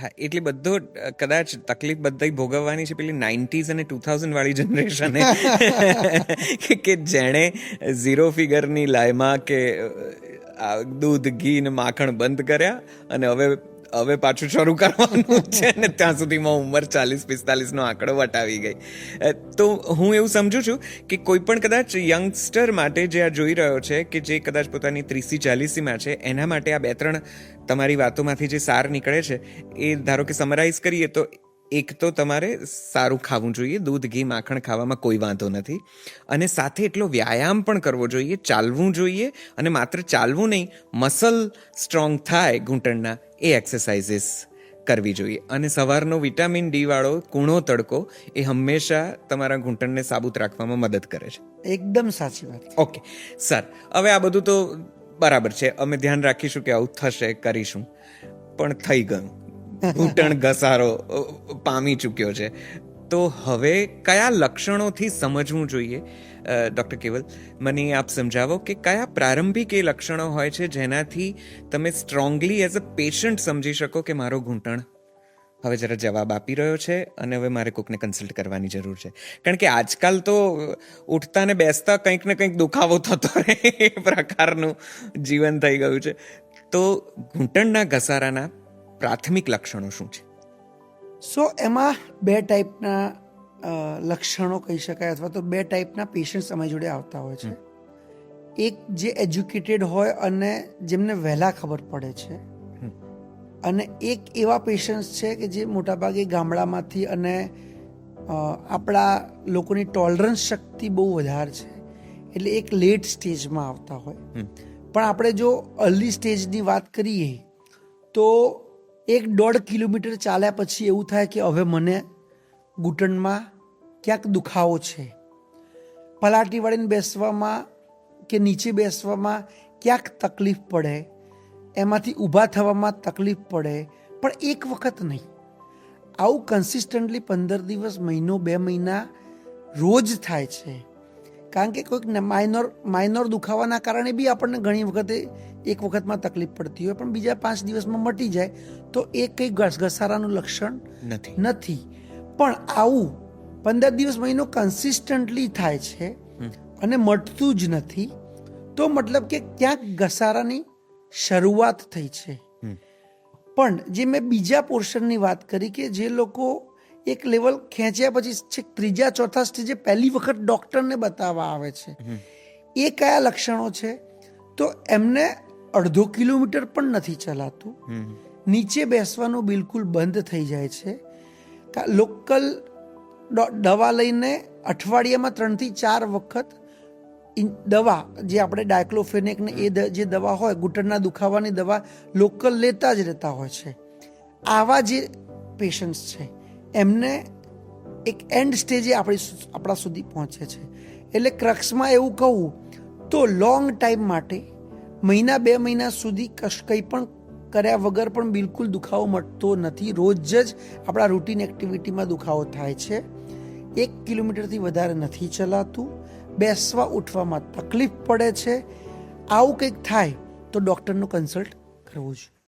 હા, એટલે બધો કદાચ તકલીફ બધી ભોગવવાની છે પેલી 90s અને 2000 વાળી જનરેશને કે જેણે ઝીરો ફિગરની લાયમાં કે દૂધ ઘી ને માખણ બંધ કર્યા અને હવે પાછું શરૂ કરવાનું છે ને ત્યાં સુધીમાં ઉંમર 40-45 નો આંકડો વટાવી ગઈ. તો હું એવું સમજુ છું કે કોઈ પણ કદાચ યંગસ્ટર માટે જે આ જોઈ રહ્યો છે કે જે કદાચ પોતાની 30-40માં છે, એના માટે આ 2-3 તમારી વાતોમાંથી જે સાર નીકળે છે એ ધારો કે સમરાઇઝ કરીએ તો એક તો તમારે સારું ખાવું જોઈએ, દૂધ ઘી માખણ ખાવામાં કોઈ વાંધો નથી, અને સાથે એટલો વ્યાયામ પણ કરવો જોઈએ, ચાલવું જોઈએ, અને માત્ર ચાલવું નહીં, મસલ સ્ટ્રોંગ થાય ઘૂંટણના એ એક્સરસાઇઝીસ કરવી જોઈએ. અને સવારનો વિટામિન ડી વાળો કૂણો તડકો એ હંમેશા તમારા ઘૂંટણને સાબુત રાખવામાં મદદ કરે છે. એકદમ સાચી વાત. ઓકે સર, હવે આ બધું તો બરાબર છે, અમે ધ્યાન રાખીશું કે આવું થશે, કરીશું, પણ થઈ ગયું, ઘૂંટણ ઘસારો પામી ચૂક્યો છે, તો હવે કયા લક્ષણોથી સમજવું જોઈએ? ડૉક્ટર કેવલ, મને આપ સમજાવો કે કયા પ્રારંભિક એ લક્ષણો હોય છે જેનાથી તમે સ્ટ્રોંગલી એઝ અ પેશન્ટ સમજી શકો કે મારો ઘૂંટણ હવે જરા જવાબ આપી રહ્યો છે અને હવે મારે કોઈકને કન્સલ્ટ કરવાની જરૂર છે. કારણ કે આજકાલ તો ઉઠતા ને બેસતા કંઈક ને કંઈક દુખાવો થતો રહે એ પ્રકારનું જીવન થઈ ગયું છે. તો ઘૂંટણના ઘસારાના પ્રાથમિક લક્ષણો શું છે? એમાં 2 ટાઈપના લક્ષણો કહી શકાય, અથવા તો 2 ટાઈપના પેશન્ટ્સ અમારી જોડે આવતા હોય છે. એક જે એજ્યુકેટેડ હોય અને જેમને વહેલા ખબર પડે છે, અને એક એવા પેશન્ટ્સ છે કે જે મોટાભાગે ગામડામાંથી અને આપણા લોકોની ટોલરન્સ શક્તિ બહુ વધારે છે, એટલે એક લેટ સ્ટેજમાં આવતા હોય. પણ આપણે જો અર્લી સ્ટેજની વાત કરીએ તો 1-1.5 કિલોમીટર ચાલ્યા પછી એવું થાય કે હવે મને ઘૂંટણમાં ક્યાંક દુખાવો છે, પલાટી વાળીને બેસવામાં કે નીચે બેસવામાં ક્યાંક તકલીફ પડે, એમાંથી ઊભા થવામાં તકલીફ પડે, પણ એક વખત નહીં, આવું કન્સિસ્ટન્ટલી 15 દિવસ, મહિનો, 2 મહિના રોજ થાય છે. કારણ કે કોઈક માઇનોર દુખાવાના કારણે બી આપણને ઘણી વખતે એક વખતમાં તકલીફ પડતી હોય, પણ બીજા 5 દિવસમાં મટી જાય, તો એ કંઈ ઘસારાનું લક્ષણ નથી. પણ આવું 15 દિવસ, મહિનો કન્સિસ્ટન્ટલી થાય છે અને મટતું જ નથી, તો મતલબ કે ક્યાંક ઘસારાની શરૂઆત થઈ છે. પણ જે મેં બીજા પોર્શનની વાત કરી કે જે લોકો એક લેવલ ખેંચ્યા પછી છેક 3-4 સ્ટેજે પહેલી વખત ડૉક્ટરને બતાવવા આવે છે, એ કયા લક્ષણો છે? તો એમને 1/2 કિલોમીટર પણ નથી ચલાતું, નીચે બેસવાનું બિલકુલ બંધ થઈ જાય છે, લોકલ દવા લઈને અઠવાડિયામાં 3-4 વખત દવા, જે આપણે ડાયક્લોફેનેક ને એ જે દવા હોય ઘૂંટણના દુખાવાની દવા, લોકલ લેતા જ રહેતા હોય છે. આવા જે પેશન્ટ્સ છે એમને એક એન્ડ સ્ટેજે આપણા સુધી પહોંચે છે. એટલે ક્રક્સમાં એવું કહું તો લોંગ ટાઈમ માટે, 1-2 મહિના સુધી કંઈ પણ કર્યા વગર પણ બિલકુલ દુખાવો મટતો નથી. રોજ જ આપણા રૂટીન એક્ટિવિટીમાં દુખાવો થાય છે. 1 કિલોમીટરથી વધારે નથી ચલાતું, બેસવા ઉઠવામાં તકલીફ પડે છે. આવું કંઈક થાય તો ડૉક્ટરનું કન્સલ્ટ કરવું જોઈએ.